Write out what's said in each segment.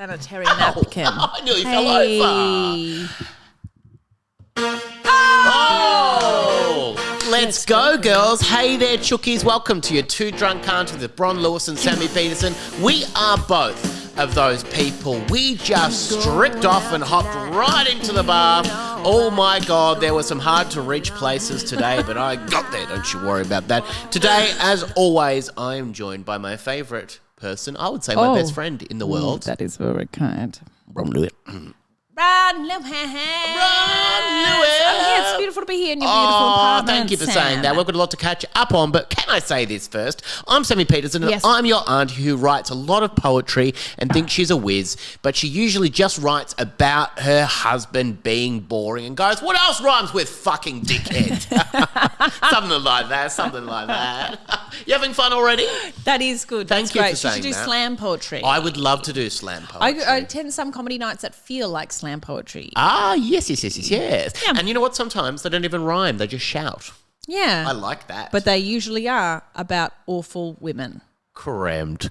sanitary napkin. I nearly fell over. Oh! Let's go, girls. Hey there, chookies. Welcome to your Two Drunk Aunties with Bron Lewis and Sammy Peterson. We are both of those people. We just stripped off and hopped right into the bath. Oh my God, there were some hard to reach places today, but I got there. Don't you worry about that. Today, as always, I am joined by my favourite person. I would say my best friend in the world. That is very kind. Bron Lewis. Bron Lewis. Oh, yeah, it's beautiful to be here in your beautiful apartment. Thank you for saying that. We've got a lot to catch up on, but can I say this first? I'm Sammy Peterson, and Yes. I'm your auntie who writes a lot of poetry and thinks she's a whiz, but she usually just writes about her husband being boring and goes, what else rhymes with fucking dickhead? Something like that. You having fun already? That is good. Thank That's you great. for saying You should do that. slam poetry. I would love to do slam poetry. I attend some comedy nights that feel like slam poetry. Ah, yes. Yeah. And you know what? Sometimes they don't even rhyme. They just shout. Yeah. I like that. But they usually are about awful women. Crammed.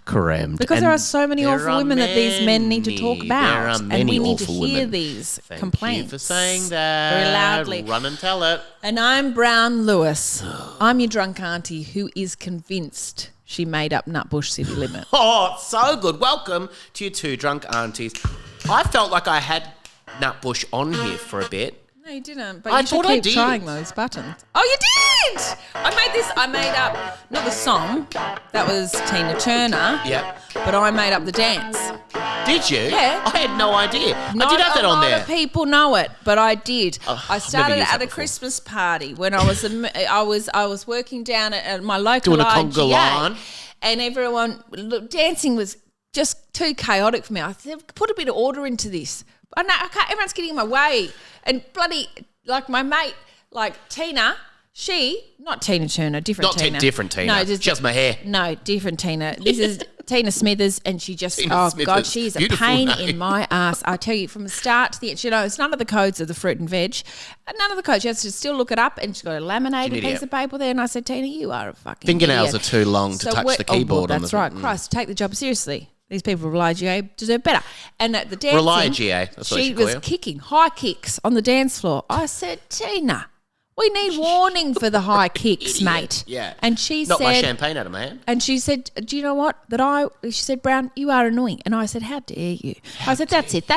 Because there are so many awful women that these men need to talk about. There are many and we need to awful hear women. these Thank complaints. you for saying that. Very loudly. Run and tell it. And I'm Brown Lewis. I'm your drunk auntie who is convinced she made up Nutbush City Limit. Oh, so good. Welcome to your Two Drunk Aunties. I felt like I had Nutbush on here for a bit. No, you didn't. But I you should thought I keep did. trying those buttons. Oh, you did! I made up, not the song, that was Tina Turner. Yep. But I made up the dance. Did you? Yeah. I had no idea. Not I did have that on a lot there. of people know it, but I did. I I've started never used at that a before. Christmas party when I was working down at my local Doing a conga IGA, line. and everyone dancing was just too chaotic for me. I said, put a bit of order into this. I can't, everyone's getting in my way, and bloody like my mate, like Tina. Not Tina Turner, different Not Tina. different Tina. No, just my hair. No, different Tina. This is Tina Smithers, and she just, Tina oh God, Smithers. she's a Beautiful pain name. in my ass. I tell you, from the start to the end, it's none of the codes of the fruit and veg. None of the codes. She has to still look it up, and she's got a laminated She's an piece of paper there. And I said, Tina, you are a fucking Fingernails idiot. are too long to touch the keyboard on That's the- right. Christ, take the job seriously. These people of IGA deserve better. And at the dancing, IGA, that's what she you call was you. kicking high kicks on the dance floor. I said, Tina, we need warning for the high kicks, Idiot. mate. Yeah. And she Not my said, champagne out of my hand. and she said, do you know what? She said, Brown, you are annoying. And I said, how dare you? I said, that's it.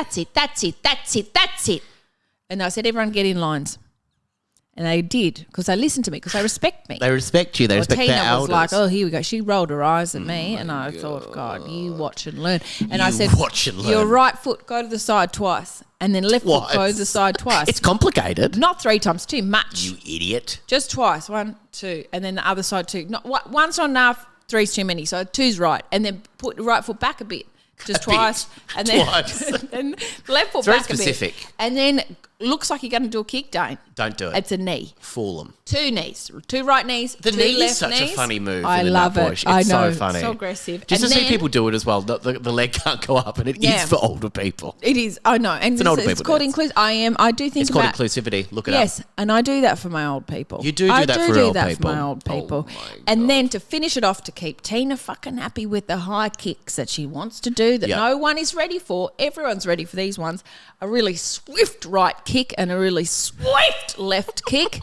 And I said, everyone get in lines. And they did, because they listened to me, because they respect me. They respect you. They respect Tina their elders. was like, oh, here we go. She rolled her eyes at me, and I thought, God, you watch and learn. And I You said, watch and learn. your right foot, go to the side twice, and then left What? foot, go to the side twice. It's complicated. Not 3 times, too much. You idiot. Just twice, 1, 2, and then the other side 2. One's not enough, 3's too many. So 2's right, and then put the right foot back a bit, just twice, and then Twice. then left foot It's very back specific. a bit, and then looks like you're going to do a kick. Don't do it. It's a knee. Fool them. 2 knees, 2 right knees. The 2 knee left is such knees. a funny move. I in the love Nutbush. it. I It's know. so funny. So aggressive. Just And to see then- people do it as well. The leg can't go up, and it Yeah. is for older people. It is. I know, and an older it's people called dance. inclusive. I do think It's called about inclusivity. Look it up. Yes, and I do that for my old people. You do I that do for do old that people. for my old people. Oh my and then to finish it off, to keep Tina fucking happy with the high kicks that she wants to do, that Yep. no one is ready for. Everyone's ready for these ones. A really swift right kick and a really swift left kick,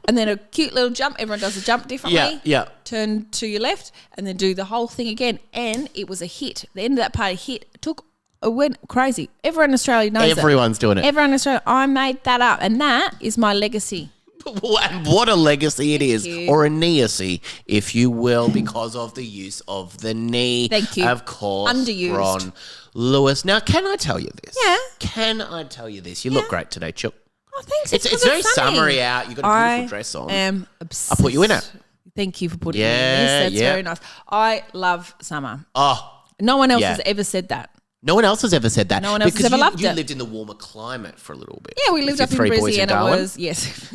and then a cute little jump. Everyone does a jump differently. Yeah. Turn to your left, and then do the whole thing again. And it was a hit. The end of that party hit. It went crazy. Everyone in Australia knows it. Everyone's doing it. Everyone in Australia. I made that up, and that is my legacy. And what a legacy it is, you. or a kneeacy, if you will, because of the use of the knee. Thank you. Of course, Underused. Ron Lewis. Now, can I tell you this? Yeah. Can I tell you this? You look great today, Chook. Oh, thanks. It's very summery out. You've got a beautiful dress on. I am obsessed. I put you in it. Thank you for putting me in Yeah, this. That's yeah. very nice. I love summer. Oh, No one else Yeah. has ever said that. no one else has ever said that. No one else has because ever loved you it. lived in the warmer climate for a little bit. Yeah, we with lived your up in 3 boys Brizzy, and it Darwin. was, yes.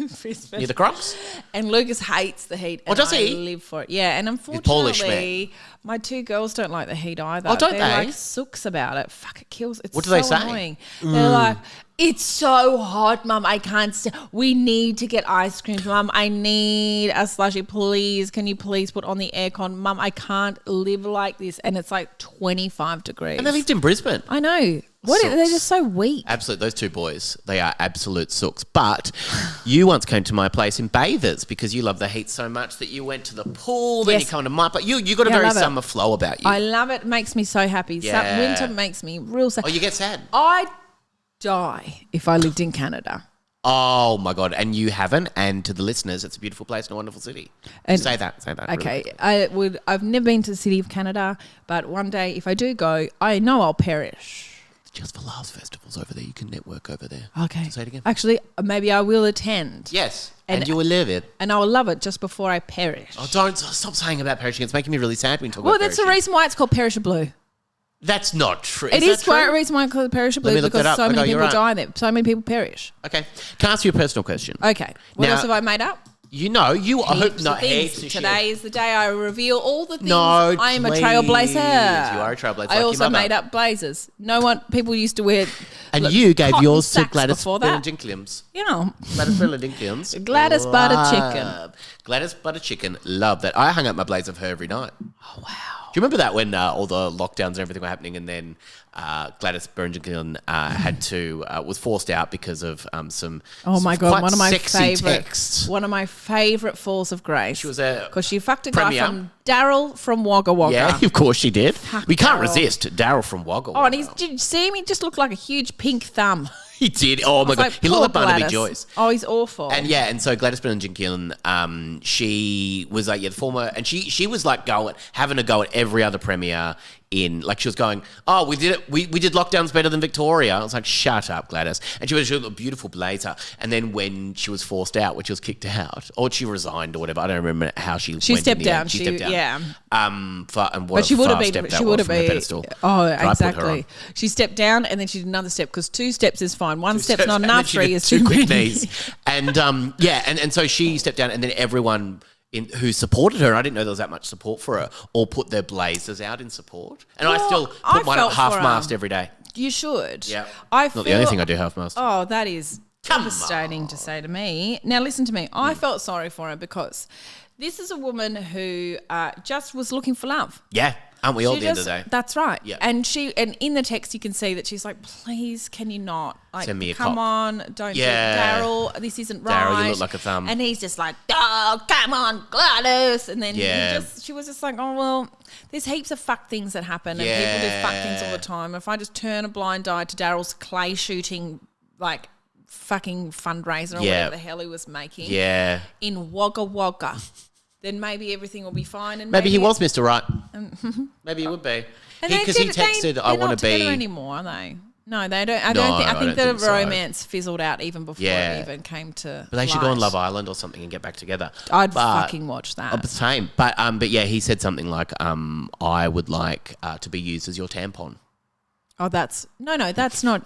Near the Crocs? And Lucas hates the heat. Oh, and does I he? live for it. Yeah, and Polish unfortunately, my 2 girls don't like the heat either. Oh, don't They're they? like sooks about it. Fuck, it kills. It's What do they so say? annoying. They're like, It's so hot, Mum. I can't we need to get ice cream. Mum, I need a slushie. Please, can you please put on the aircon? Mum, I can't live like this. And it's like 25 degrees. And they lived in Brisbane. I know. They're just so weak. Absolute. Those two boys, they are absolute sooks. But you once came to my place in Bathers because you love the heat so much that you went to the pool, then you come to my place. You got a very summer flow about you. I love it. It makes me so happy. Yeah. Winter makes me real sad. Oh, you get sad? I'd die if I lived in Canada. Oh my God. And you haven't. And to the listeners, it's a beautiful place and a wonderful city. Say that. Okay. Really I've never been to the city of Canada, but one day if I do go, I know I'll perish. Just for Laughs festivals over there. You can network over there. Okay. Say it again. Actually, maybe I will attend. Yes. And you will live it. And I will love it just before I perish. Oh, don't stop saying about perishing. It's making me really sad when you talk Well, about that's perishing. the reason why it's called Perish Blue. That's not true. It is the reason why it's called Perish Blue, me look that because up. so many Okay, people you're die there. So many people perish. Okay. Can I ask you a personal question? Okay. What Now- else have I made up? You know, you I hope Heaps not of things. heaps of Today shit. is the day I reveal all the things. No, I am please. a trailblazer. You are a trailblazer, like I your also mother. made up blazers. People used to wear. And you gave cotton yours to sacks Gladys before that. Berejiklians. You know, Gladys Berejiklians. Gladys butter chicken. Gladys butter chicken. Love that. I hung up my blazer for her every night. Oh wow. Do you remember that when all the lockdowns and everything were happening, and then Gladys Berejiklian was forced out because of some Oh my God! quite One of my sexy favorite texts. One of my favorite falls of grace. She was a because she fucked a premier. guy from Daryl from Wagga Wagga. Yeah, of course she did. We can't Daryl. resist Daryl from Wagga. Oh, and did you see him? He just looked like a huge pink thumb. He did. Oh my God, Like, he looked like poor Barnaby Gladys. Joyce. Oh, he's awful. And so Gladys Berejiklian, she was like, the former, and she was like having a go at every other premier she was going, oh, we did it, we did lockdowns better than Victoria. I was like, shut up, Gladys. And she had a beautiful blazer. And then when she was forced out, when she was kicked out, or she resigned or whatever, I don't remember how she went stepped in the down. end. She stepped down. Yeah. But she would have been. She would have been. Pedestal. Oh, But I put her exactly. on. She stepped down and then she did another step because 2 steps is fine. One step's not And then enough. she 3 did is 2 too quick many. knees. And so she stepped down, and then everyone who supported her, I didn't know there was that much support for her, all put their blazers out in support. And I still I put mine up felt for half-mast her. every day. You should. Yeah. Not Not the only thing I do half-mast. Oh, that is Come devastating to say to me. Now, listen to me. I felt sorry for her because this is a woman who just was looking for love. Yeah. Aren't we all at the end of the day? That's right. Yeah. And in the text you can see that she's like, please, can you not? Like, Send me a come cop. on, don't do it. Yeah. Daryl, this isn't right. Daryl, you look like a thumb. And he's just like, oh, come on, Gladys. And then Yeah. she was just like, oh, well, there's heaps of fuck things that happen and people do fuck things all the time. If I just turn a blind eye to Daryl's clay shooting, like, fucking fundraiser or whatever the hell he was making in Wagga Wagga, then maybe everything will be fine. And Maybe he was Mr. Right. Maybe he would be. Because he texted, I want to be... They're not together anymore, are they? No, they don't. I think the think so. romance fizzled out even before it even came to But they should go on light. Love Island or something and get back together. I'd fucking watch that. Same. But yeah, he said something like, I would like to be used as your tampon. Oh, that's not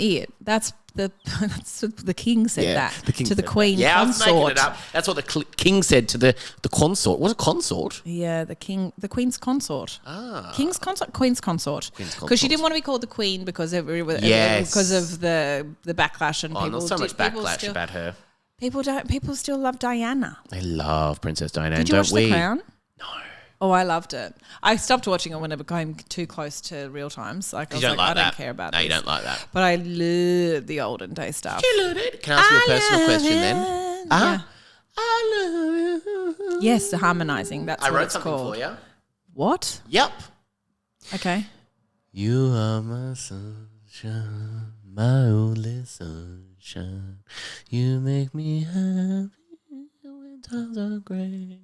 it. That's the king said that the king to the said queen that. Yeah, consort. I was making it up. That's what the king said to the consort. What's a consort? Yeah, the queen's consort. King's consort, queen's consort. Because she didn't want to be called the queen because of the backlash and Oh, people. not so much backlash about her. People still love Diana. They love Princess Diana. Did you watch The Crown? No. Oh, I loved it. I stopped watching it when it became too close to real times. Like I was like, I don't care about No, this. you don't like that. But I love the olden day stuff. You love it. Can I ask you a personal question then? Yeah. I love you. Yes, the harmonising. That's I what wrote it's something called. for you. What? Yep. Okay. You are my sunshine, my only sunshine. You make me happy when times are great.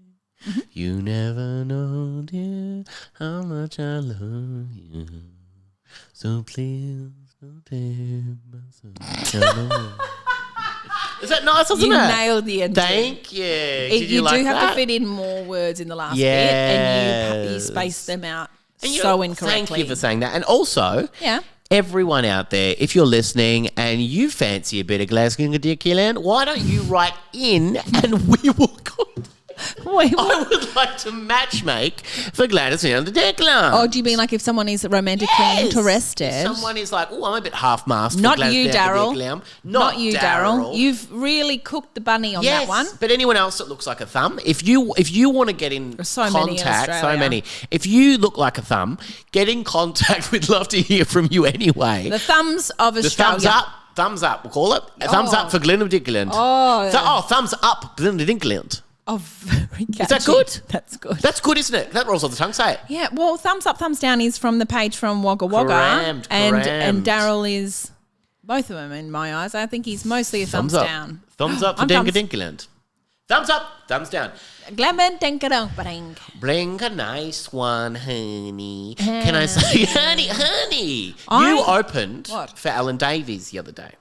You never know, dear, how much I love you. So please don't take my sunshine away. Is that nice, isn't You it? nailed the end. Thank you. Did you You like do have that? to fit in more words in the last bit, and you Yes. spaced them out And so incorrectly. Thank you for saying that. And also, Yeah. everyone out there, if you're listening and you fancy a bit of Glasgow and Dickieland, why don't you write in and we will Wait, I would like to matchmake for Gladys and the Declan. Oh, do you mean like if someone is romantically interested? If someone is like, oh, I'm a bit half-mast for Not Gladys you, down Daryl. the Declan. Not you, Daryl. You've really cooked the bunny on that one. But anyone else that looks like a thumb, if you want to get in so many in contact, Australia. so many. If you look like a thumb, get in contact. We'd love to hear from you anyway. The thumbs of The Australia. thumbs up, we'll call it. Thumbs up for Glen of Dickland. Thumbs up, Glen of Dickland. Oh, very catchy. Is that good? That's good. That's good, isn't it? That rolls off the tongue, say it. Yeah, well, thumbs up, thumbs down is from the page from Wagga Wagga. Crammed. And Daryl is both of them in my eyes. I think he's mostly a thumbs up. down. Thumbs up for Denka Dinkland. Thumbs up, thumbs down. Glammin, dinka bring. Bring a nice one, honey. Can I say, honey? You opened for Alan Davies the other day.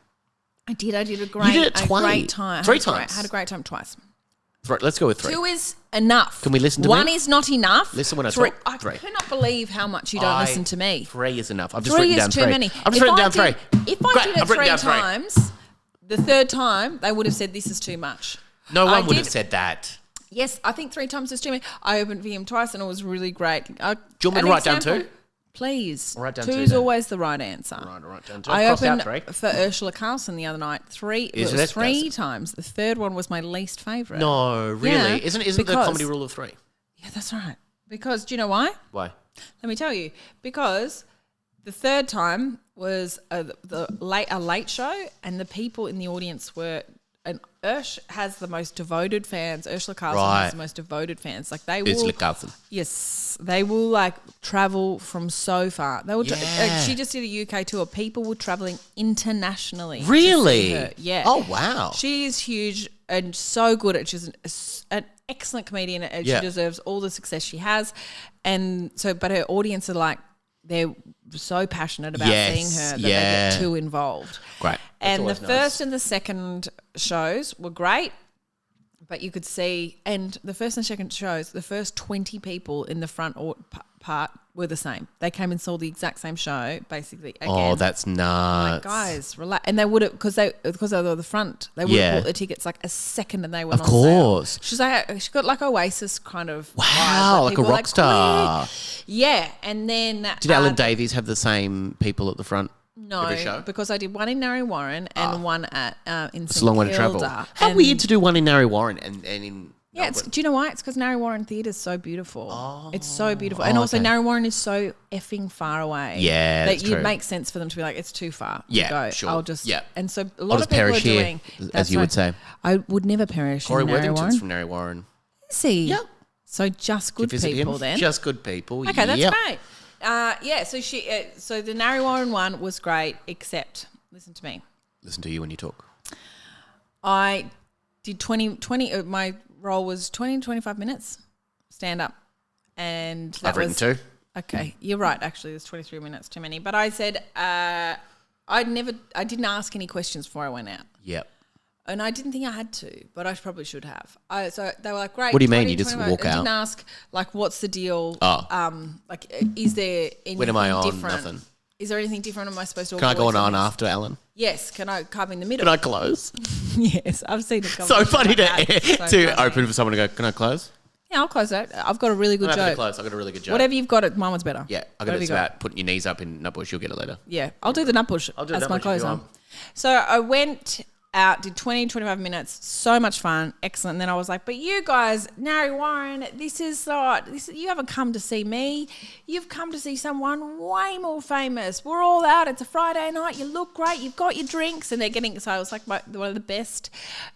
I did a great, you did it twice. Great time. Three times. Had a great time twice. Let's go with 3. 2 is enough. Can we listen to One me? is not enough. Listen when I 3. talk. 3. I cannot believe how much you don't listen to me. 3 is enough. I've just 3 written is down too 3. many. I've just written down 3. If I did it 3 times, the third time they would have said this is too much. No one would have said that. Yes, I think 3 times is too many. I opened for him twice and it was really great. Do you want me to write down 2? Please. I'll write down 2 2 is then. always the right answer. Right, I'll write down 2. I Crossed out opened 3. for Ursula Carlson the other night. 3 times. The third one was my least favourite. No, really? Yeah, Isn't the comedy rule of 3? Yeah, that's right. Because do you know why? Why? Let me tell you. Because the third time was a late show, and the people in the audience were. And Ursh has the most devoted fans. Ursula Carlson has the most devoted fans. Like they will. Ursula Carlson. Yes, they will like travel from so far. They will. She just did a UK tour. People were traveling internationally. Really? To see her. Yeah. Oh wow. She is huge and so good at. She's an excellent comedian, and she deserves all the success she has. And so, but her audience are like they're so passionate about seeing her that they get too involved. Great. And the first and the second shows were great, but you could see, and the first and second shows, the first 20 people in the front part were the same. They came and saw the exact same show, basically, again. Oh, that's nuts. Like, guys, relax. And they would have, because they were the front, they would have bought the tickets like a second and they went on sale. Of course. She's like, she got like Oasis kind of wow, like a rock star. Yeah, and then... Did Alan Davies have the same people at the front? No, every show? Because I did one in Narre Warren and one at in St It's a long way to travel. How weird to do one in Narre Warren and in Melbourne. Do you know why? It's because Narre Warren Theatre is so beautiful. Oh, it's so beautiful. And also Narre Warren is so effing far away. Yeah, that it makes sense for them to be like, it's too far to go. Sure. I'll just... Yeah. And so a lot of people are doing... as you would say. I would never perish Corey in Narre Worthington's Warren. from Narre Warren. Is he? Yeah. So just good people then. Just good people. Okay, that's great. So the Narre Warren one was great, except, listen to me. Listen to you when you talk. I did 20 my role was 20 to 25 minutes stand up. And that I've written 2. Okay, you're right. Actually, there's 23 minutes too many. But I said I didn't ask any questions before I went out. Yep. And I didn't think I had to, but I probably should have. So they were like, great. What do you mean? You just walk out? I didn't ask, like, what's the deal? Oh. Like, is there anything when am I on? different? Nothing. Is there anything different? Am I supposed to Can I go on after Alan? Yes. Can I come in the middle? Can I close? Yes. I've seen it. So funny to open for someone to go, can I close? Yeah, I'll close that. I've got a really good joke. Close. I've got a really good joke. Whatever you've got, mine was better. Yeah. I got it about putting your knees up in nut bush. You'll get it later. Yeah. I'll do the nut bush as my closer. So I went out, did 20, 25 minutes, so much fun, excellent. And then I was like, but you guys, Narre Warren, you haven't come to see me. You've come to see someone way more famous. We're all out. It's a Friday night. You look great. You've got your drinks. And they're getting, so it was like one of the best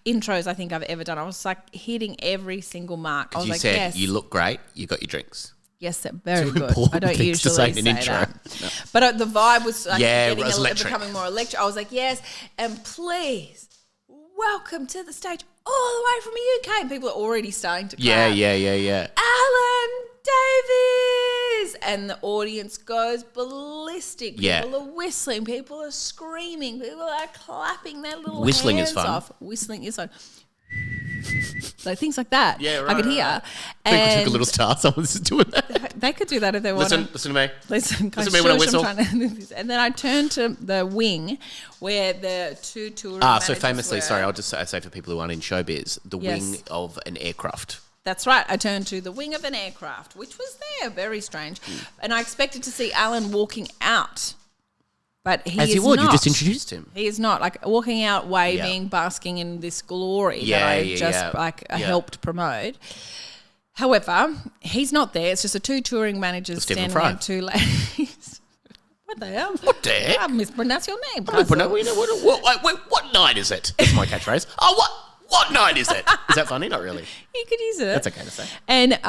intros I think I've ever done. I was like hitting every single mark. I was you like, said, yes. You look great. You got your drinks. Yes, very good. I don't usually say that. No. But the vibe was like becoming more electric. I was like, yes, and please, welcome to the stage all the way from the UK. And people are already starting to clap. Yeah. Alan Davies! And the audience goes ballistic. People are whistling. People are screaming. People are clapping their little Whistling hands is fun. off. Whistling is fun. Like things like that. Yeah, right. I could hear. People took a little star. Someone's doing that. They could do that if they wanted. Listen to me. Listen to me when I whistle. And then I turned to the wing where the two tour managers so famously, were. sorry, I'll just say for people who aren't in showbiz, the wing of an aircraft. That's right. I turned to the wing of an aircraft, which was there, very strange. And I expected to see Alan walking out, but he is not. As you would, you just introduced him. He is not. Like walking out, waving, basking in this glory that I just helped promote. However, he's not there. It's just the two touring managers standing there, two ladies. What the hell? What the heck? I mispronounced your name. What night is it? That's my catchphrase. Oh, what night is it? Is that funny? Not really. You could use it. That's okay to say. And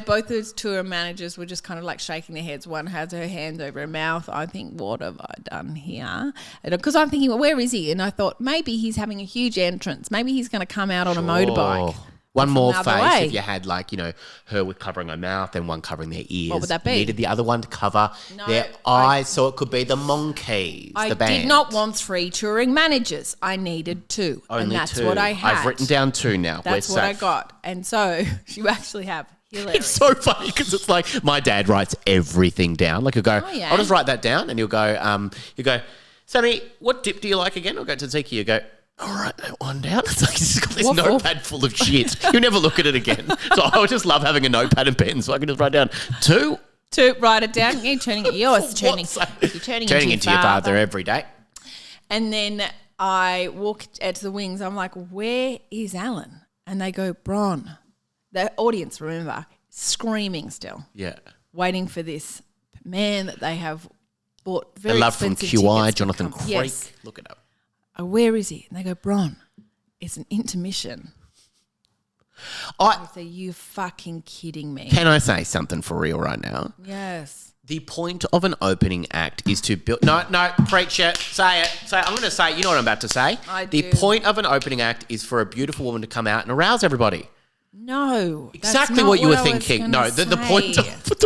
both those tour managers were just kind of like shaking their heads. One has her hand over her mouth. I think, what have I done here? Because I'm thinking, well, where is he? And I thought maybe he's having a huge entrance. Maybe he's going to come out on a motorbike. One more face if you had her with covering her mouth and one covering their ears. What would that be? You needed the other one to cover their eyes, so it could be the Monkeys, the band. I did not want 3 touring managers. I needed 2. Only and that's 2. What I had. I've written down 2 now. That's what I got. And so you actually have hilarious. It's so funny because it's like my dad writes everything down. Like he'll go, I'll just write that down, and he'll go, Sammy, what dip do you like again? I'll go to Zeke. You go, I'll write that one down. It's like he's got this notepad full of shit. You'll never look at it again. So I just love having a notepad and pen so I can just write down 2. Write it down. You're turning it. You're turning into your father every day. And then I walked out to the wings. I'm like, where is Alan? And they go, Bron. The audience, remember, screaming still. Yeah. Waiting for this man that they have bought very expensive tickets. They love from QI, Jonathan Creek. Yes. Look it up. Where is he? And they go, Bron, it's an intermission. I say, you fucking kidding me. Can I say something for real right now? Yes. The point of an opening act is to build... No, preach it. Say it. I'm going to say it. You know what I'm about to say. The point of an opening act is for a beautiful woman to come out and arouse everybody. No, exactly what you were thinking. No, the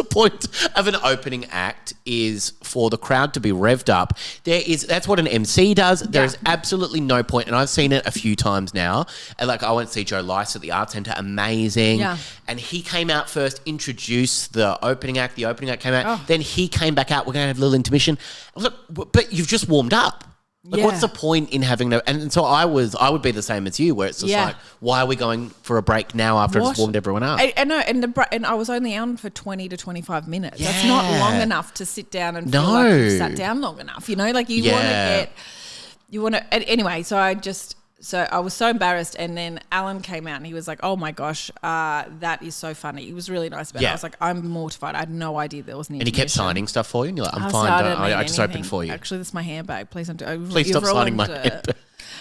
point of an opening act is for the crowd to be revved up. That's what an MC does. There is absolutely no point, and I've seen it a few times now. And like I went to see Joe Lice at the Arts Centre, amazing. Yeah. And he came out first, introduced the opening act. The opening act came out. Then he came back out. We're going to have a little intermission. I was like, but you've just warmed up. Like, what's the point in having no... And so I would be the same as you, where it's just like, why are we going for a break now after it's warmed everyone up? I know, and I was only on for 20 to 25 minutes. Yeah. That's not long enough to sit down and feel like you've sat down long enough. You know, like you want to anyway, so I was so embarrassed, and then Alan came out and he was like, oh my gosh, that is so funny. He was really nice about it. I was like, I'm mortified. I had no idea there was an intermission. And he kept signing stuff for you and you're like, I'm fine. I just opened for you. Actually, that's my handbag. Please don't do Please stop signing my handbag.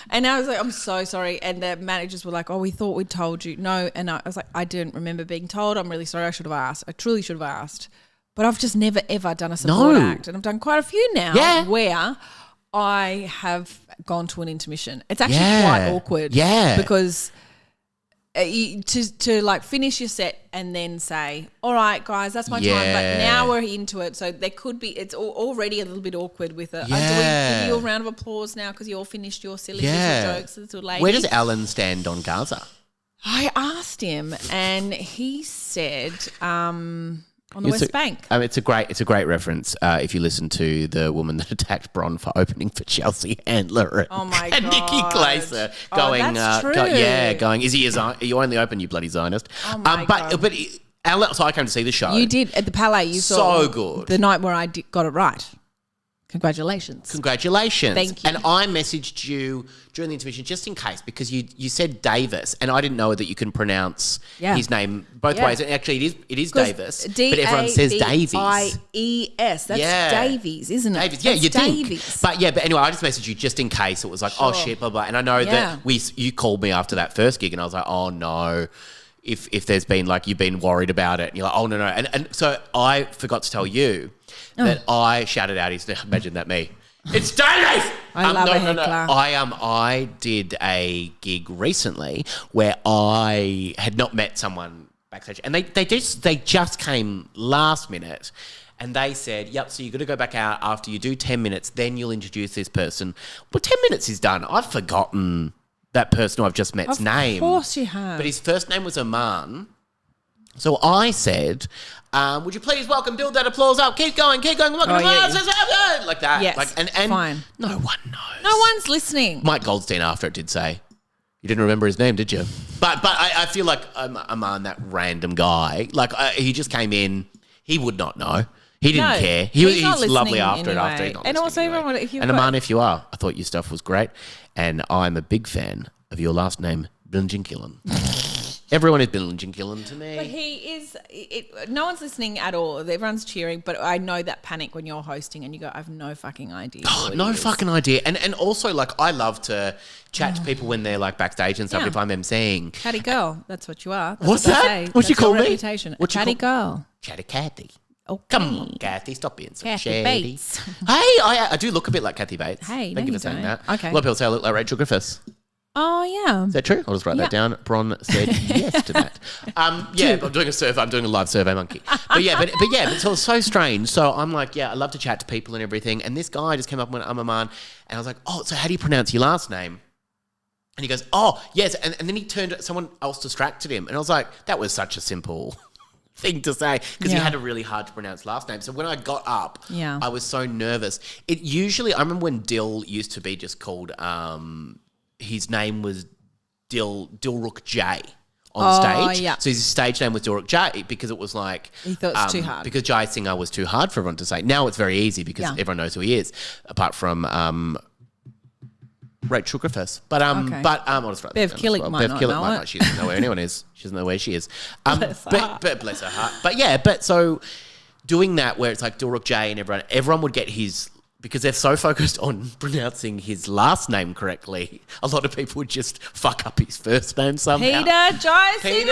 And I was like, I'm so sorry. And the managers were like, oh, we thought we'd told you. No. And I was like, I didn't remember being told. I'm really sorry. I should have asked. I truly should have asked. But I've just never, ever done a support act. And I've done quite a few now where I have gone to an intermission. It's actually quite awkward. Yeah. Because to like finish your set and then say, all right, guys, that's my time. But now we're into it. So there could be, it's already a little bit awkward with it. Do we give you a round of applause now because you all finished your silly little jokes, little lady? Where does Alan stand on Gaza? I asked him and he said... on the West Bank. It's a great reference if you listen to the woman that attacked Bron for opening for Chelsea handler and Nikki Glaser going, that's true. Going, is he you only open, you bloody Zionist. Oh my God. But Alan, so I came to see the show. You did at the Palais. You saw so good the night where I got it right. Congratulations. Thank you. And I messaged you during the intermission just in case because you said Davis and I didn't know that you can pronounce his name both ways. And actually it is Davis, but everyone says Davies. Davies. That's Davies, isn't it? Davies. Yeah, you think. But anyway, I just messaged you just in case it was like, oh shit, blah, blah. And I know that you called me after that first gig and I was like, oh no. If there's been like you've been worried about it and you're like, oh no. And so I forgot to tell you that I shouted out his name. Imagine that me. It's Davis! I love a heckler. I did a gig recently where I had not met someone backstage and they just came last minute and they said, yep, so you've got to go back out after you do 10 minutes, then you'll introduce this person. Well, 10 minutes is done. I've forgotten that person who I've just met's name. Of course you have. But his first name was Aman. So I said, would you please build that applause up, keep going, welcome to like that. Yes, like, and fine. No one knows. No one's listening. Mike Goldstein after it did say, You didn't remember his name, did you? But I feel like I'm on that random guy. Like he just came in. He would not know. He didn't care. He's lovely after it. After it, and also, anyway. everyone, if you and Aman, if you are, I thought your stuff was great, and I'm a big fan of your last name, Billinginkillen. Everyone is Billinginkillen to me. But he is. No one's listening at all. Everyone's cheering, but I know that panic when you're hosting and you go, I have no fucking idea. No fucking idea. And also, like, I love to chat to people when they're like backstage and stuff. Yeah. If I'm emceeing, Chatty girl. That's what you are. That's what's what that? What you call me? Reputation. What you chatty call- girl. Chatty Cathy. Okay. Come on, Kathy, stop being so Kathy shady. Bates. Hey, I do look a bit like Kathy Bates. Hey, thank no, you for saying you that. don't. Okay. A lot of people say I look like Rachel Griffiths. Oh, yeah. Is that true? I'll just write that down. Bron said yes to that. Yeah, I'm doing a survey. I'm doing a live survey monkey. But it's so strange. So I'm like, yeah, I love to chat to people and everything. And this guy just came up when I'm a man, and I was like, oh, so how do you pronounce your last name? And he goes, oh, yes. And then he turned, someone else distracted him. And I was like, that was such a simple thing to say because he had a really hard to pronounce last name. So when I got up, I was so nervous. I remember when Dill used to be just called, his name was Dilruk J on stage. Yeah. So his stage name was Dilruk J because it was like... He thought it was too hard. Because Jai Singer was too hard for everyone to say. Now it's very easy because everyone knows who he is, apart from... Rachel Griffiths. But I'll just write Bev that down Killick as well. might Bev not Killick know might it. not. She doesn't know where anyone is. She doesn't know where she is. Bless her heart. But bless her heart. But so doing that where it's like Dilruk J and everyone would get his... Because they're so focused on pronouncing his last name correctly, a lot of people would just fuck up his first name somehow. Peter Jai Singer,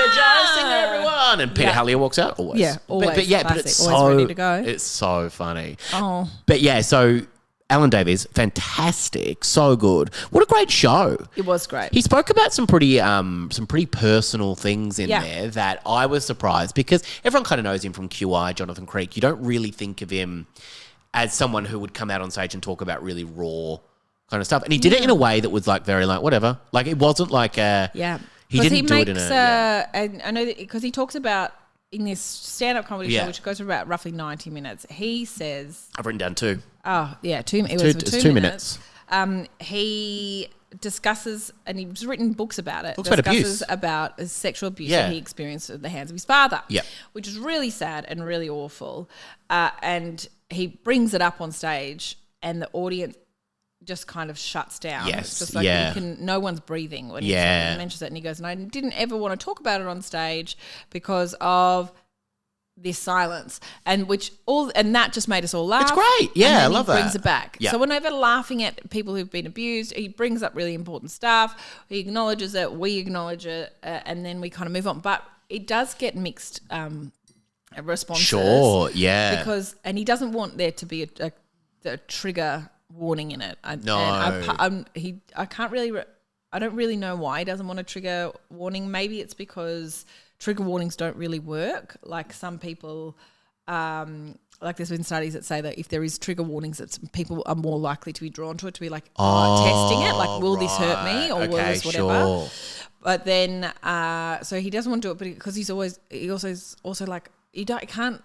everyone. And Peter Hallier walks out always. Yeah, always. But it's always so... ready to go. It's so funny. Oh. But yeah, so... Alan Davies, fantastic, so good. What a great show! It was great. He spoke about some pretty personal things in Yeah. there that I was surprised because everyone kind of knows him from QI, Jonathan Creek. You don't really think of him as someone who would come out on stage and talk about really raw kind of stuff, and he did it in a way that was like very like whatever. Like it wasn't like a He didn't do it in a. And I know that because he talks about in this stand-up comedy show, which goes for about roughly 90 minutes. He says, I've written down 2. Oh, yeah, 2 minutes. It's 2 minutes. He discusses, and he's written books about it. Talks about abuse. Discusses about sexual abuse that he experienced at the hands of his father. Yeah. Which is really sad and really awful. And he brings it up on stage, and the audience just kind of shuts down. Yes, It's just like no one's breathing when he mentions it. And he goes, and I didn't ever want to talk about it on stage because of this silence, and that just made us all laugh. It's great. Yeah, I love that. He brings it back. Yeah. So whenever laughing at people who've been abused, he brings up really important stuff. He acknowledges it, we acknowledge it, and then we kind of move on. But it does get mixed responses. Sure, yeah. Because he doesn't want there to be a trigger warning in it. I don't really know why he doesn't want a trigger warning. Maybe it's because trigger warnings don't really work. Like some people, like there's been studies that say that if there is trigger warnings, that people are more likely to be drawn to it, to be like testing it, like will this hurt me or will this whatever. Sure. But then, so he doesn't want to do it, but because he also like he can't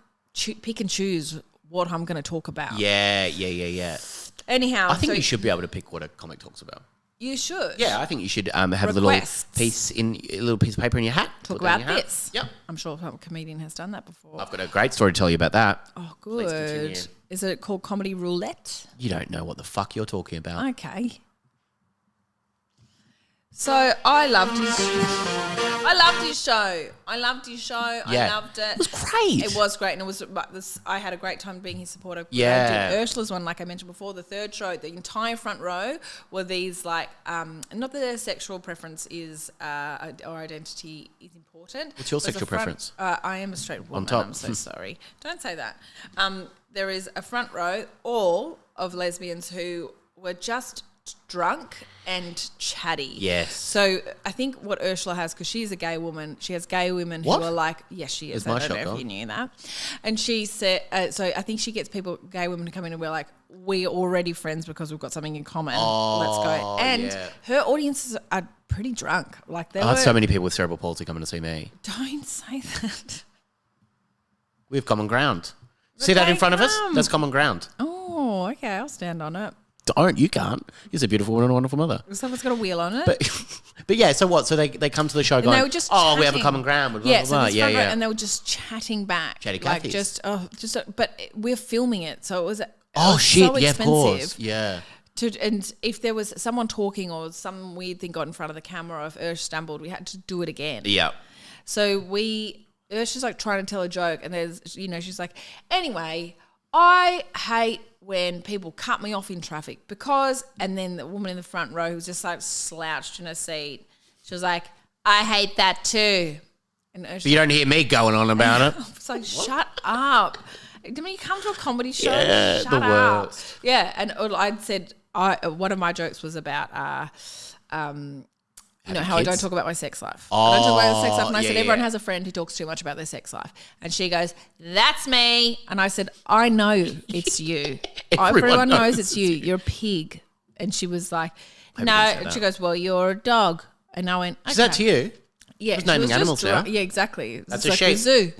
pick and choose what I'm going to talk about. Yeah. Anyhow, I think you should be able to pick what a comic talks about. You should. Yeah, I think you should have a little piece of paper in your hat. Talk about this. Yep. I'm sure some comedian has done that before. I've got a great story to tell you about that. Oh, good. Is it called Comedy Roulette? You don't know what the fuck you're talking about. Okay. So I loved his show. I loved his show. Yeah. I loved it. It was great. It was great. And I had a great time being his supporter. Yeah. I did Ursula's one, like I mentioned before, the third show, the entire front row were these like, not that their sexual preference is, or identity is important. What's your sexual preference? I am a straight woman. On top. I'm so sorry. Don't say that. There is a front row, all of lesbians who were just drunk and chatty. Yes. So I think what Ursula has, because she's a gay woman, she has gay women who are like, yes, she is. I don't know if you knew that. And she said, so I think she gets gay women to come in and we're like, we're already friends because we've got something in common. Let's go. And her audiences are pretty drunk. Like I had so many people with cerebral palsy coming to see me. Don't say that. We have common ground. See that in front of us? That's common ground. Oh, okay. I'll stand on it. You can't. You're a beautiful woman and a wonderful mother. Someone's got a wheel on it. But yeah, so what? So they come to the show going, they were just we have a chatting. common ground. Blah, Yeah, blah, so blah. this Yeah, front row, yeah. and they were just chatting back. Chatty like Cathy's. but we're filming it, so it was Oh, was shit. so Yeah, of expensive. course. Yeah. And if there was someone talking or some weird thing got in front of the camera, or if Ursh stumbled, we had to do it again. Yeah. So Ursh is like trying to tell a joke, and she's like, anyway, I hate when people cut me off in traffic and then the woman in the front row who was just like slouched in her seat, she was like, I hate that too. And Ursh, But you don't hear me going on about it. I was like, shut up. I mean, you come to a comedy show, Yeah, shut the up. worst. Yeah, and I'd said, one of my jokes was about, how I don't talk about my sex life. I don't talk about my sex life. And I said, everyone has a friend who talks too much about their sex life. And she goes, that's me. And I said, I know it's you. Everyone knows it's you. You're a pig. And she was like, no. And she goes, well, you're a dog. And I went, okay. Is that to you? Yeah, Just naming animals now. Yeah, exactly. That's it's a like sheep. a zoo.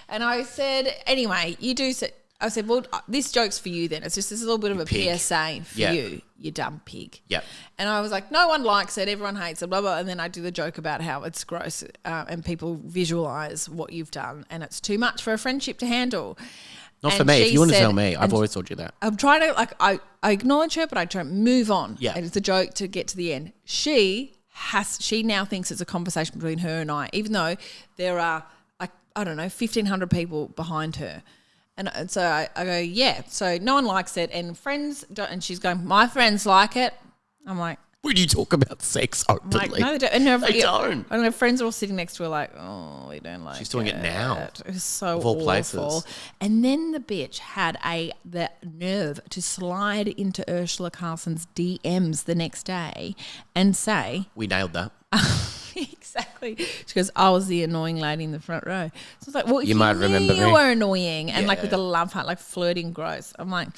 And I said, anyway, you do say, I said, well, this joke's for you then. It's just this little bit of a pig. PSA for you dumb pig. Yeah. And I was like, no one likes it, everyone hates it, blah, blah. And then I do the joke about how it's gross and people visualise what you've done and it's too much for a friendship to handle. Not And for me. If she you want to said- tell me, I've and always told you that. I'm trying to, I acknowledge her, but I try to move on. Yeah. And it's a joke to get to the end. She now thinks it's a conversation between her and I, even though there are, 1,500 people behind her. And so I go, yeah. So no one likes it, and friends don't. And she's going, my friends like it. I'm like, When you talk about sex openly. no, they don't. And They don't. I don't know. Friends are all sitting next to her, like, oh, we don't like. She's doing it now. It was so Of all awful. places. And then the bitch had the nerve to slide into Ursula Carlson's DMs the next day and say, We nailed that. exactly. She goes, I was the annoying lady in the front row. So it's like, well, You might remember you me. were annoying and like Yeah. with a love heart, like flirting gross. I'm like,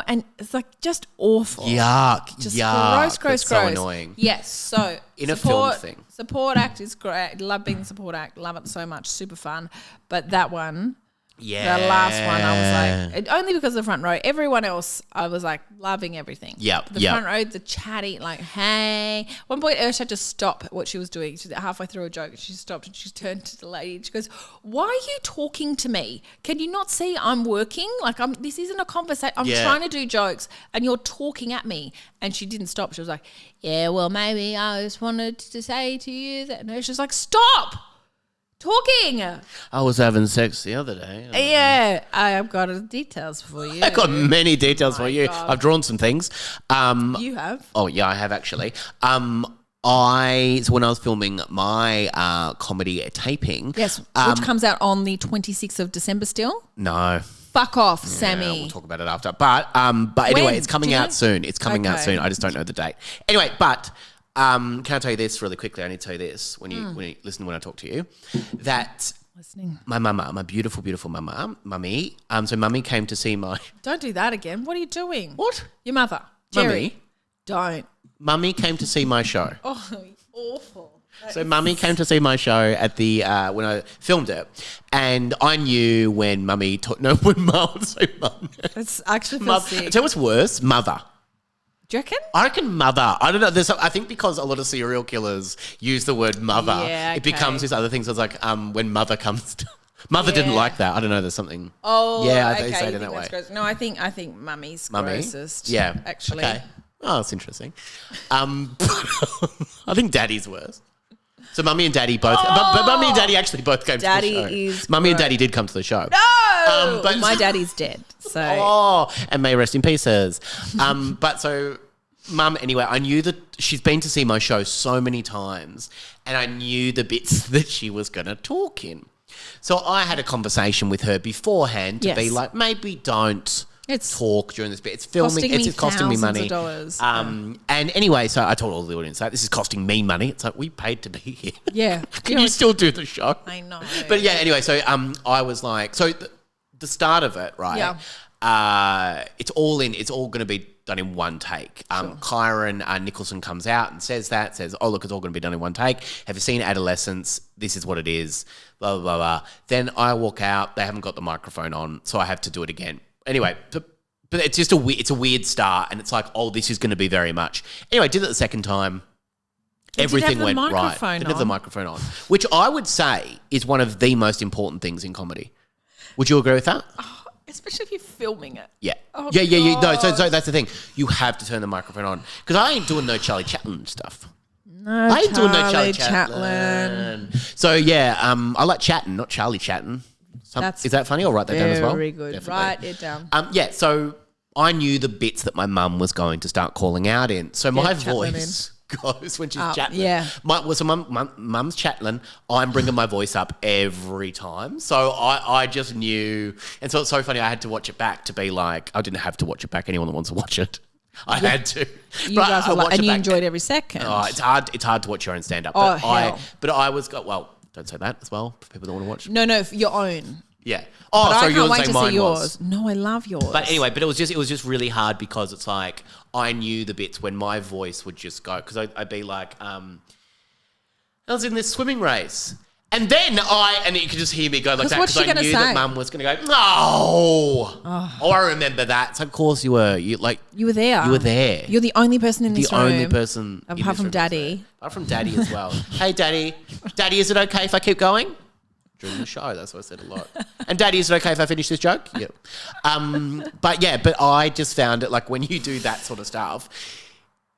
and it's like just awful. Yuck. Just Yuck. gross. That's so annoying. Yes. So In a film thing. Support act is great. Love being the support act. Love it so much. Super fun. But that one, Yeah. the last one, I was like, only because of the front row. Everyone else, I was like loving everything. Yep, The yep. front row, the chatty, like, hey. One point, Ursh had to stop what she was doing. She halfway through a joke, she stopped and she turned to the lady and she goes, why are you talking to me? Can you not see I'm working? Like, this isn't a conversation. I'm Yeah. trying to do jokes and you're talking at me. And she didn't stop. She was like, yeah, well, maybe I just wanted to say to you that. And Ursh was like, stop talking. I was having sex the other day. Yeah, I've got details for you. I got many details for you. God. I've drawn some things. You have? Oh yeah, I have actually. So when I was filming my comedy taping, Yes, which comes out on the 26th of December still. no. Fuck off, Yeah, Sammy. we'll talk about it after. But anyway, When? it's coming Do you out know? soon. It's coming out Okay. soon. I just don't know the date. Anyway, but can I tell you this really quickly? I need to tell you this when you listen when I talk to you. That Listening. my mama, my beautiful, beautiful mummy. So mummy came to see my Don't do that again. What are you doing? what? Your mother. Jerry. Mummy? Don't. Mummy came to see my show. Oh, awful. So mummy came to see my show at the when I filmed it, and I knew when mummy when mum say mum. It's actually feels Mum. sick. Tell you what's worse, mother. Do you reckon? I reckon mother. I don't know. I think because a lot of serial killers use the word mother, Yeah, it becomes okay. this other thing. So it's like when mother comes. Mother didn't Yeah. like that. I don't know. There's something. Oh, yeah. okay. They say it you in that think way. that's gross. No, I think mummy's Mummy. grossest. Yeah. Actually. Okay. Oh, that's interesting. I think daddy's worse. So mummy and daddy both, but mummy and daddy actually both came Daddy to the show. is Mummy and gross. daddy did come to the show. No! but- My daddy's dead. So Oh, and may rest in pieces. But so, mum, anyway, I knew that she's been to see my show so many times, and I knew the bits that she was going to talk in. So I had a conversation with her beforehand to be Yes. like, maybe don't It's talk during this bit. It's filming. costing me It's costing me thousands money. of dollars. And anyway, so I told all the audience that this is costing me money. It's like we paid to be here. Yeah. Can you still do the show? I know. But yeah, anyway, so I was like, so the start of it, right? Yeah. It's all going to be done in one take. Kyron Nicholson comes out and says, oh, look, it's all going to be done in one take. Have you seen Adolescence? This is what it is, blah, blah, blah, blah. Then I walk out. They haven't got the microphone on, so I have to do it again. Anyway, but it's just it's a weird start, and it's like, oh, this is going to be very much. Anyway, I did it the second time. everything have the went right. microphone Didn't have the on. microphone on, which I would say is one of the most important things in comedy. Would you agree with that? Especially if you're filming it. Yeah. Oh, Yeah. No, so God. that's the thing. You have to turn the microphone on because I ain't doing no Charlie Chaplin stuff. No, I ain't doing no Charlie Chaplin. So yeah, I like chatting, not Charlie Chatten. Is that funny? I'll write that down as well. Very good. Definitely. Write it down. Yeah, so I knew the bits that my mum was going to start calling out in. So my Chaplin voice goes when she's chatting. yeah. So mum's chatting. I'm bringing my voice up every time. So I just knew. And so it's so funny. I had to watch it back to be like, I didn't have to watch it back. Anyone that wants to watch it. I had to. You guys were like, and you enjoyed every second. Oh, it's hard. It's hard to watch your own stand up. Oh, hell. But I was well. Don't say that as well for people that want to watch. No, for your own. Yeah. Oh, but sorry. I You can't were wait saying to mine see yours. was. No, I love yours. But anyway, it was just really hard because it's like I knew the bits when my voice would just go because I'd be like, I was in this swimming race. And then you could just hear me go like that because I knew that Mum was going to go, no. Oh, I remember that. So of course you were. You were there. You were there. You're the only person in this room. The only person. Apart from Daddy. Apart from Daddy as well. Hey, Daddy. Daddy, is it okay if I keep going? During the show, that's what I said a lot. And Daddy, is it okay if I finish this joke? Yep. But I just found it like when you do that sort of stuff,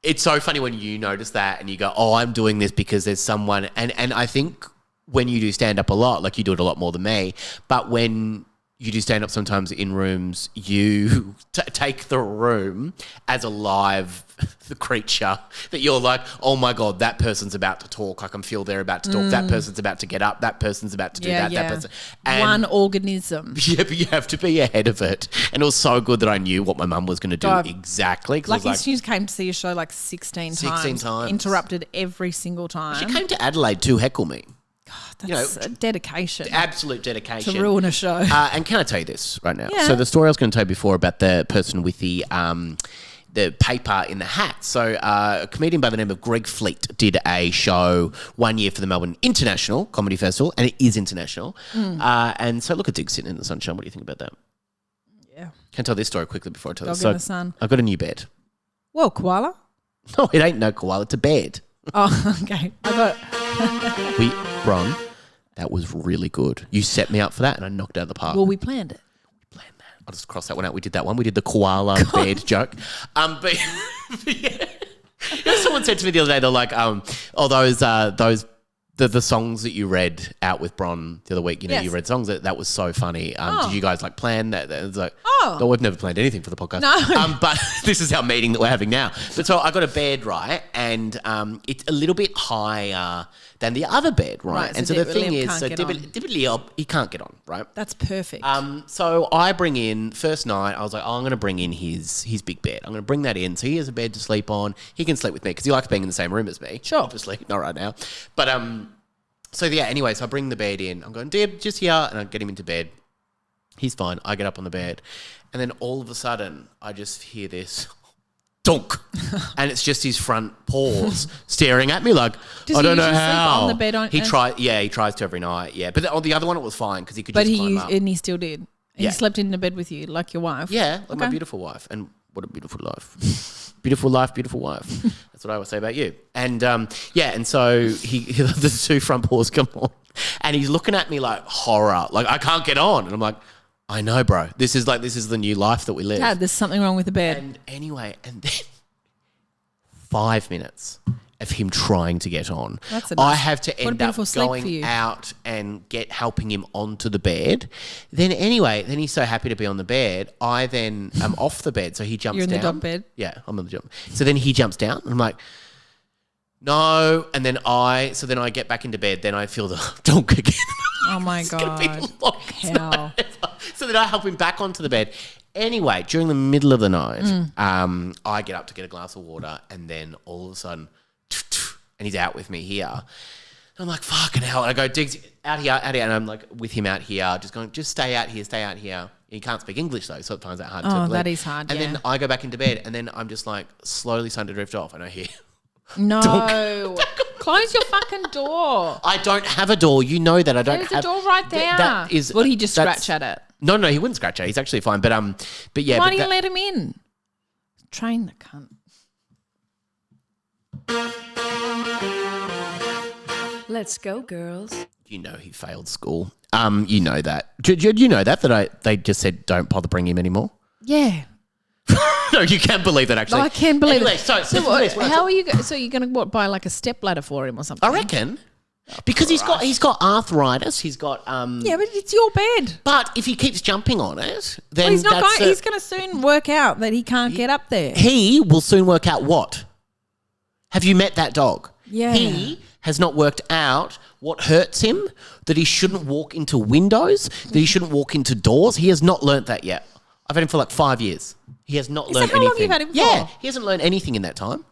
it's so funny when you notice that and you go, oh, I'm doing this because there's someone. And I think when you do stand up a lot, like you do it a lot more than me, but when you do stand up sometimes in rooms, you take the room as a live creature that you're like, oh my God, that person's about to talk. I can feel they're about to talk. That person's about to get up. That person's about to do that. That person. And one organism. Yeah, but you have to be ahead of it. And it was so good that I knew what my mum was going to do exactly. Like you came to see your show like 16 times. Interrupted every single time. She came to Adelaide to heckle me. That's dedication. Absolute dedication. To ruin a show. And can I tell you this right now? Yeah. So the story I was going to tell you before about the person with the paper in the hat. So a comedian by the name of Greg Fleet did a show 1 year for the Melbourne International Comedy Festival, and it is international. And so look at Dig sitting in the sunshine. What do you think about that? Yeah. Can I tell this story quickly before I tell this? Dog in the sun. I got a new bed. Whoa, koala? No, it ain't no koala. It's a bed. Oh, okay. Bron, that was really good. You set me up for that and I knocked it out of the park. Well, we planned it. I'll just cross that one out. We did that one. We did the koala bed joke. But yeah. You know, someone said to me the other day, they're like, the songs that you read out with Bron the other week, you know, you read songs that was so funny. Did you guys plan that? It was like, no, we've never planned anything for the podcast. No. But this is our meeting that we're having now. But so I got a bed, right? And it's a little bit higher than the other bed, right? And so the thing is, he can't get on, right? That's perfect. So I bring in, first night, I was like, I'm going to bring in his big bed. I'm going to bring that in. So he has a bed to sleep on. He can sleep with me because he likes being in the same room as me. Sure. Obviously, not right now. But so yeah, anyway, so I bring the bed in. I'm going, Deb, just here. And I get him into bed. He's fine. I get up on the bed. And then all of a sudden, I just hear this donk. And it's just his front paws staring at me like, I don't know how. Sleep on the bed he tries to every night, yeah. But on the other one, it was fine because he could just climb up. And he still did. He slept in the bed with you like your wife. Yeah, like my beautiful wife. And what a beautiful life. Beautiful life, beautiful wife. That's what I would say about you. And and so the two front paws come on and he's looking at me like horror. Like, I can't get on. And I'm like, I know, bro. This is the new life that we live. Dad, there's something wrong with the bed. And anyway, and then 5 minutes of him trying to get on. I have to end up going out and helping him onto the bed. Then he's so happy to be on the bed. I then am off the bed, so he jumps down. You're in the dog bed? Yeah, I'm on the dog. So then he jumps down, and I'm like, no. And then I get back into bed. Then I feel the donk again. Oh my God. Hell. So then I help him back onto the bed. Anyway, during the middle of the night, I get up to get a glass of water, and then all of a sudden, and he's out with me here. And I'm like, fucking hell. And I go, Diggs, out here. And I'm like with him out here, just going, just stay out here. He can't speak English though, so it finds that hard to believe. That is hard, And then I go back into bed, and then I'm just like slowly starting to drift off, and I hear... No. Close your fucking door. I don't have a door. You know that I don't have... There's a door right there. Would he just scratch at it? No, he wouldn't scratch at it. He's actually fine. But yeah. Why do you let him in? Train the cunt. Let's go, girls. You know he failed school. You know that. Did you know that they just said don't bother bringing him anymore? Yeah. No, you can't believe that actually. No, I can believe anyway, it. So how are you? So you're going to buy like a step ladder for him or something? I reckon. Because he's got arthritis. He's got Yeah, but it's your bed. But if he keeps jumping on it, then Well, he's not going. He's going to soon work out that he can't get up there. He will soon work out what? Have you met that dog? Yeah. He has not worked out what hurts him, that he shouldn't walk into windows, that he shouldn't walk into doors. He has not learnt that yet. I've had him for like 5 years. He has not learned anything. How long you've had him for? Yeah, he hasn't learned anything in that time.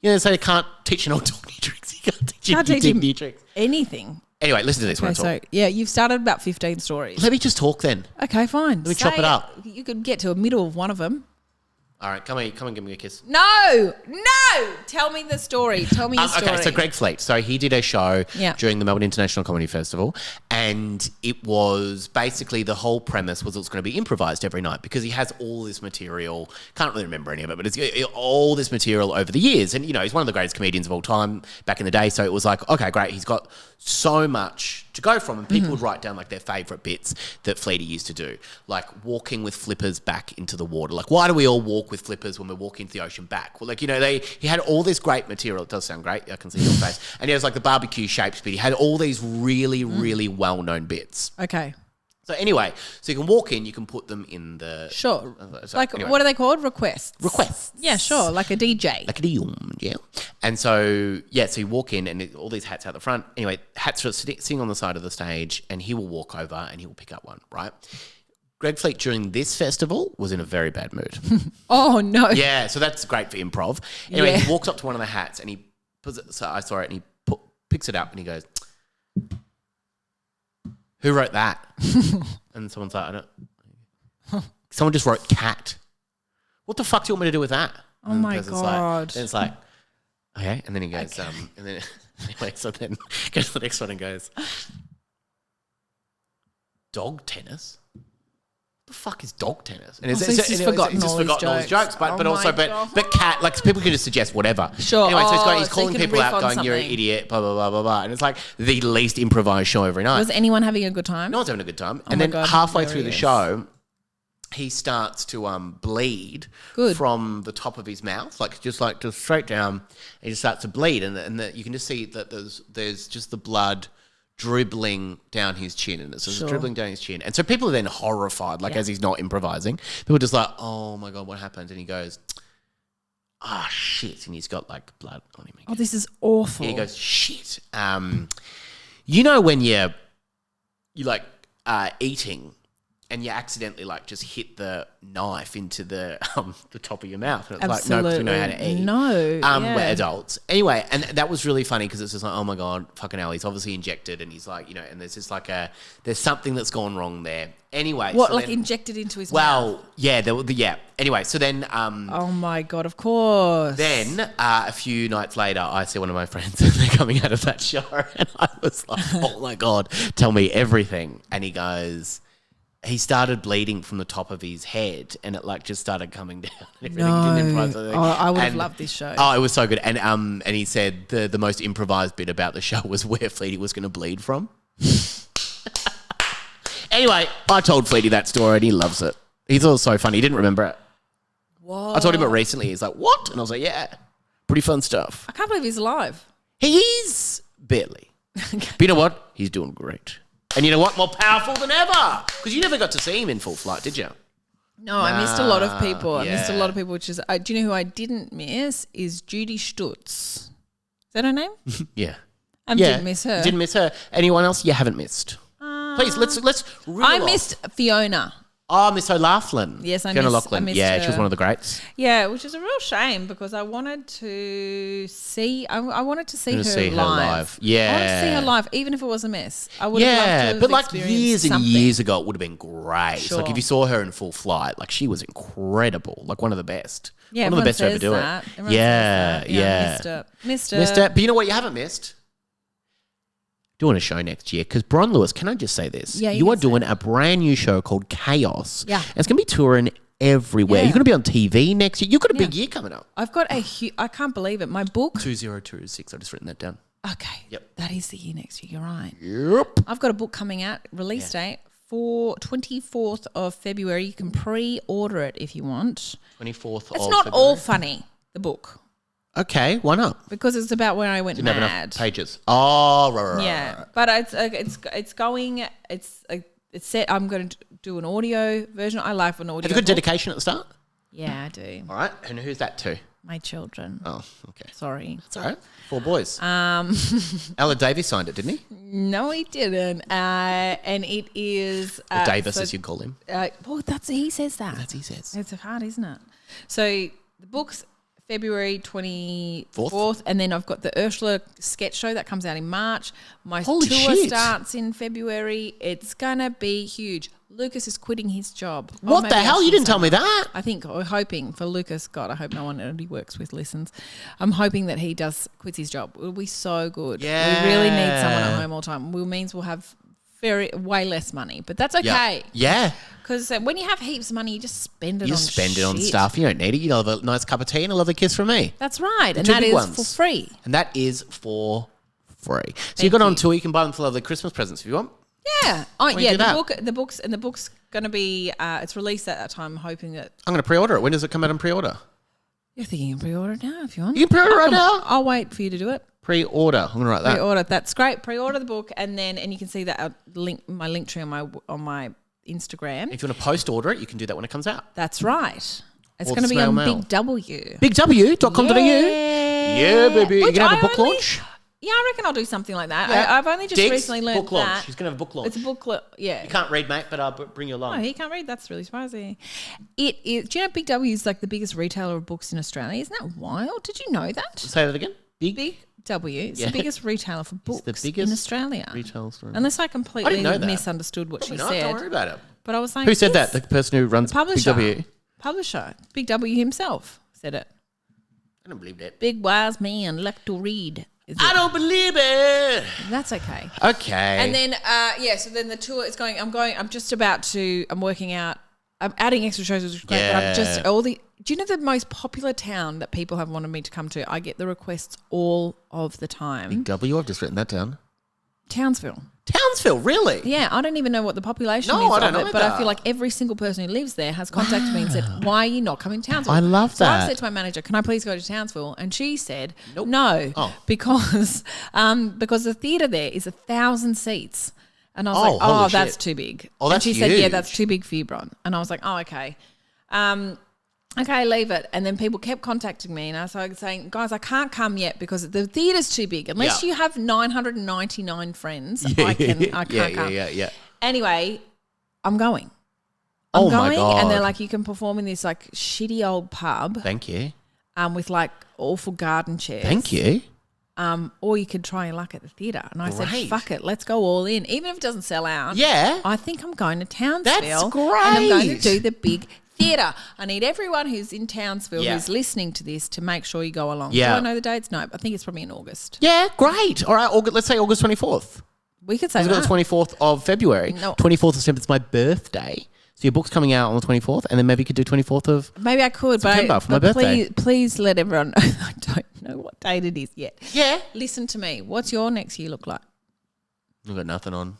You know, they say you can't teach an old dog new tricks. You can't teach him new tricks. Anything. Anyway, listen to this when I talk. So, yeah, you've started about 15 stories. Let me just talk then. Okay, fine. Let me chop it up. You could get to a middle of one of them. All right, come and give me a kiss. No. Tell me the story. Tell me your story. Okay, so Greg Fleet. So he did a show Yeah. during the Melbourne International Comedy Festival, and it was basically the whole premise was it was going to be improvised every night because he has all this material. Can't really remember any of it, but it's all this material over the years. And, you know, he's one of the greatest comedians of all time back in the day. So it was like, okay, great. He's got so much to go from, and people would write down like their favourite bits that Fleety used to do, like walking with flippers back into the water. Like, why do we all walk with flippers when we're walking into the ocean back? Well, like, you know, he had all this great material. It does sound great. I can see your face. And he has like the barbecue shapes bit. He had all these really, really well-known bits. Okay. So anyway, so you can walk in, you can put them in the... Sure. So like, anyway. what are they called? Requests. Requests. Yeah, sure. Like a DJ. Like a deal, yeah. And so, yeah, so you walk in and all these hats out the front. Anyway, hats are sitting on the side of the stage and he will walk over and he will pick up one, right? Greg Fleet during this festival was in a very bad mood. Oh, no. Yeah, so that's great for improv. Anyway, Yeah. he walks up to one of the hats and he puts it, so I saw it and he picks it up and he goes, who wrote that? And someone's like, I don't... Someone just wrote cat. What the fuck do you want me to do with that? Oh, And the my person's God. Like, then it's like, okay. And then he goes, and then anyway, so then goes to the next one and goes, dog tennis? What the fuck is dog tennis? And so he's just forgotten all his jokes. But Oh also, my God. but cat, like people can just suggest whatever. Sure. Anyway, so he's So he calling can people riff out, on going, "You're an something. idiot," blah blah blah blah blah, and it's like the least improvised show every night. Was anyone having a good time? No one's having a good time. Oh And my then God, halfway through the hilarious. show, he starts to bleed Good. from the top of his mouth, just straight down. He just starts to bleed, and you can just see that there's just the blood dribbling down his chin, and it's just Sure. dribbling down his chin. And so people are then horrified, like as he's not improvising. People are just like, "Oh my God, what happened?" And he goes, "Ah, shit!" And he's got like blood on him. Oh, this is awful. Yeah, he goes, "Shit." You know when you like eating and you accidentally like just hit the knife into the top of your mouth, and it's like, no, because we know how to eat. No, We're adults anyway, and that was really funny because it's just like, oh my God, fucking hell, he's obviously injected, and he's like, you know, and there's just like there's something that's gone wrong there. Anyway, What, so like then, injected into his mouth? well, yeah, yeah. Anyway, so then, Oh my God, of course. then a few nights later, I see one of my friends and they're coming out of that show, and I was like, oh my God, tell me everything. And he goes, he started bleeding from the top of his head, and it like just started coming down. And everything. He didn't improvise anything. Oh, I would have And- loved this show. Oh, it was so good. And he said the most improvised bit about the show was where Fleety was going to bleed from. Anyway, I told Fleety that story and he loves it. He thought it was so funny. He didn't remember it. Whoa. I told him it recently. He's like, what? And I was like, yeah, pretty fun stuff. I can't believe he's alive. He is barely. But you know what? He's doing great. And you know what? More powerful than ever. Because you never got to see him in full flight, did you? No, I missed a lot of people. I missed a yeah. lot of people, which is, do you know who I didn't miss? Is Judy Stutz. Is that her name? Yeah. I didn't miss her. You didn't miss her. Anyone else you haven't missed? Please, let's reel I off. missed Fiona. Oh, Miss O'Laughlin. Yes, I Fiona missed- Loughlin. I missed Yeah, she was her. one of the greats. Yeah, which is a real shame because I wanted to see. I wanted to see her To see her live. live. I wanted to see Yeah. her live, even if it was a mess. I would have loved to Yeah, have but like experienced years and something. years ago, it would have been great. Sure. Like if you saw her in full flight, like she was incredible. Like one of the best. Yeah, one of the everyone best to ever says do that. it. Everyone Yeah, says that. yeah. Missed it. Missed it. But you know what? You haven't missed. Doing a show next year because Bron Lewis. Can I just say this? Yeah, you you are can say doing a brand new show called Chaos. Yeah. and it's going to be touring everywhere. Yeah. You're going to be on TV next year. You've got a big year coming up. I've got I can't believe it. My book. 2026. I've just written that down. Okay. Yep. That is the year next year. You're right. Yep. I've got a book coming out, release date for 24th of February. You can pre-order it if you want. 24th It's of not February. all funny, the book, Okay, why not? because it's about when I went Didn't have mad. enough pages. Oh, right. Yeah, but it's going. It's set. I'm going to do an audio version. I like an audio. Have you got book. dedication at the start? Yeah, I do. All right, and who's that to? My children. Oh, okay. Sorry. That's all right. 4 boys. Alan Davies signed it, didn't he? No, he didn't. And it is Or Davis, as you call him. Well, he says that. That's he says. It's hard, isn't it? So the book's February 24th, and then I've got the Ursula sketch show that comes out in March. My Holy tour shit. starts in February. It's gonna be huge. Lucas is quitting his job. What the hell? You didn't tell me that. I think we're hoping for Lucas. God, I hope no one that he works with listens. I'm hoping that he quits his job. It'll be so good. Yeah. We really need someone at home all the time. It means we'll have way less money, but that's okay. Yeah. Because when you have heaps of money, you just spend it You on spend it on shit. stuff. You don't need it. You love a nice cup of tea and a lovely kiss from me. That's right. And two that big is ones. for free. And that is for free. So you got on tour. You can buy them for lovely Christmas presents if you want. Yeah. Oh, When you yeah. do that? The book's going to be, it's released at that time. I'm hoping that I'm going to pre-order it. When does it come out on pre-order? you're thinking you can pre-order it now if you want. You can pre-order right now. I'll wait for you to do it. Pre-order. I'm going to write that. Pre-order. That's great. Pre-order the book, and you can see that my link tree on my Instagram. If you want to post-order it, you can do that when it comes out. That's right. It's Or going to be snail on mail. Big W. BigW.com.au. Yeah, baby. You're Which going to have a I book only- launch? Yeah, I reckon I'll do something like that. Yeah. I've only just Diggs, recently learned book launch. that. She's going to have a book launch. It's a booklet. Yeah. You can't read, mate, but I'll bring you Oh, along. he can't read. That's really surprising. It is. Do you know Big W is like the biggest retailer of books in Australia? Isn't that wild? Did you know that? Say that again. Big W is Yeah. the biggest retailer for books the biggest in Australia. Retail store. Unless I completely know that. misunderstood what she Probably not. said. Don't worry about it. But I was like, Who said yes, that? The person who runs Big Publisher. W. Publisher. Big W himself said it. I don't believe that. Big wise man like to read. Is I it? don't believe it. That's okay. Okay. And then, so then the tour is going. I'm working out. I'm adding extra shows, which is great. But I'm just do you know the most popular town that people have wanted me to come to? I get the requests all of the time. Big W, I've just written that down. Townsville. Townsville, really? Yeah, I don't even know what the population No, is I don't of know it, but I either. feel like every single person who lives there has contacted me and said, why are you not coming to Townsville? I love So I that. said to my manager, can I please go to Townsville? And she said, Nope. no, Oh. because the theatre there is 1,000 seats. And I was Oh, like, holy that's shit. too big. Oh, and that's she said, yeah, huge. that's too big for you, Bron. And I was like, oh, okay. Okay, leave it. And then people kept contacting me, and I started saying, guys, I can't come yet because the theatre's too big. Unless Yeah. you have 999 friends, I can't come. Yeah. Anyway, I'm going. Oh, I'm my going, God. and they're like, you can perform in this like shitty old pub, Thank you. with like awful garden chairs. Thank you. Or you could try your luck at the theatre. And I said, Great. fuck it, let's go all in, even if it doesn't sell out. Yeah. I think I'm going to Townsville. That's And I'm going to great. do the big theatre. I need everyone who's in Townsville Yeah. who's listening to this to make sure you go along. Yeah. Do I know the dates? No, I think it's probably in August. Yeah, great. All right, let's say August 24th. We could say It's got that. the 24th of February. No. 24th of September, it's my birthday. So your book's coming out on the 24th, and then maybe you could do 24th of... Maybe I could, September for my birthday. Please let everyone know. I don't know what date it is yet. Yeah. Listen to me. What's your next year look like? I've got nothing on.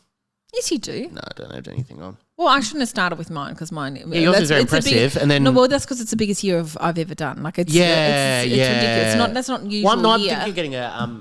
Yes, you do. No, I don't have anything on. Well, I shouldn't have started with mine because mine. Yeah, yours is very impressive, and then- no, well, that's because it's the biggest year I've ever done. Like it's Yeah, it's yeah. ridiculous. That's not usual. Well, no, I'm year. thinking of getting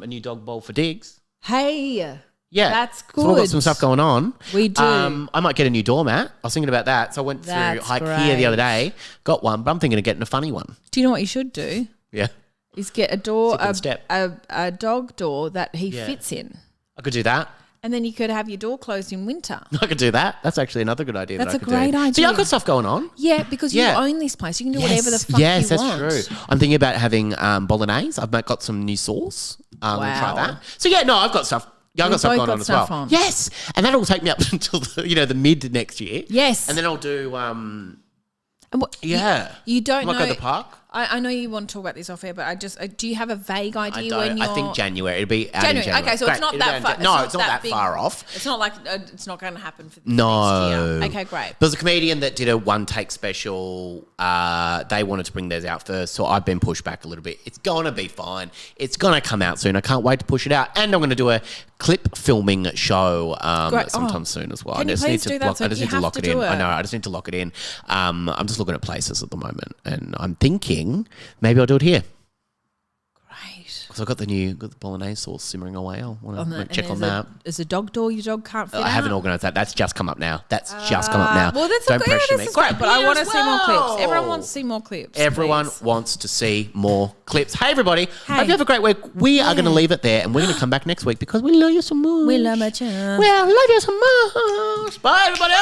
a new dog bowl for Diggs. Hey, Yeah. that's So we've got good. some stuff going on. We do. I might get a new doormat. I was thinking about that. So I went through That's IKEA the other great. day, got one, but I'm thinking of getting a funny one. Do you know what you should do? Yeah. Is get a door, Second step. a dog door that he Yeah. fits in, I could do that. and then you could have your door closed in winter. I could do that. That's actually another good idea. That's that I a could great do. So idea. yeah, I've got stuff going on. Yeah, because Yeah. you own this place. You can do whatever the fuck yes, you that's want. true. I'm thinking about having bolognese. I've got some new sauce. We'll try Wow. that. So yeah, no, I've got stuff. Yeah, I've We've got stuff both going got on as stuff well. on. Yes, and that'll take me up until the mid next year. Yes. and then I'll do And what, yeah. You don't I might know. go to the park. I know you want to talk about this off air, but do you have a vague idea when you're... I think January. It'll be out in January. Okay, so it's not that far. No, it's not that far off. It's not like it's not going to happen for next year. Okay, great. There's a comedian that did a one-take special. They wanted to bring theirs out first, so I've been pushed back a little bit. It's going to be fine. It's going to come out soon. I can't wait to push it out. And I'm going to do a clip filming show sometime soon as well. Can you please do that? I just need to lock it in. I know. I just need to lock it in. I'm just looking at places at the moment, and I'm thinking maybe I'll do it here. Great. Because I've got the bolognese sauce simmering away. I want to check on that. Is a dog door your dog can't fit out? I haven't organised that. That's just come up now. Well, that's Don't pressure me. Great, but I want to see more clips. Everyone wants to see more clips. Everyone wants to see more clips. Hey, everybody. Hope you have a great week. We are going to leave it there, and we're going to come back next week because we love you so much. We love you. We love you so much. Bye, everybody.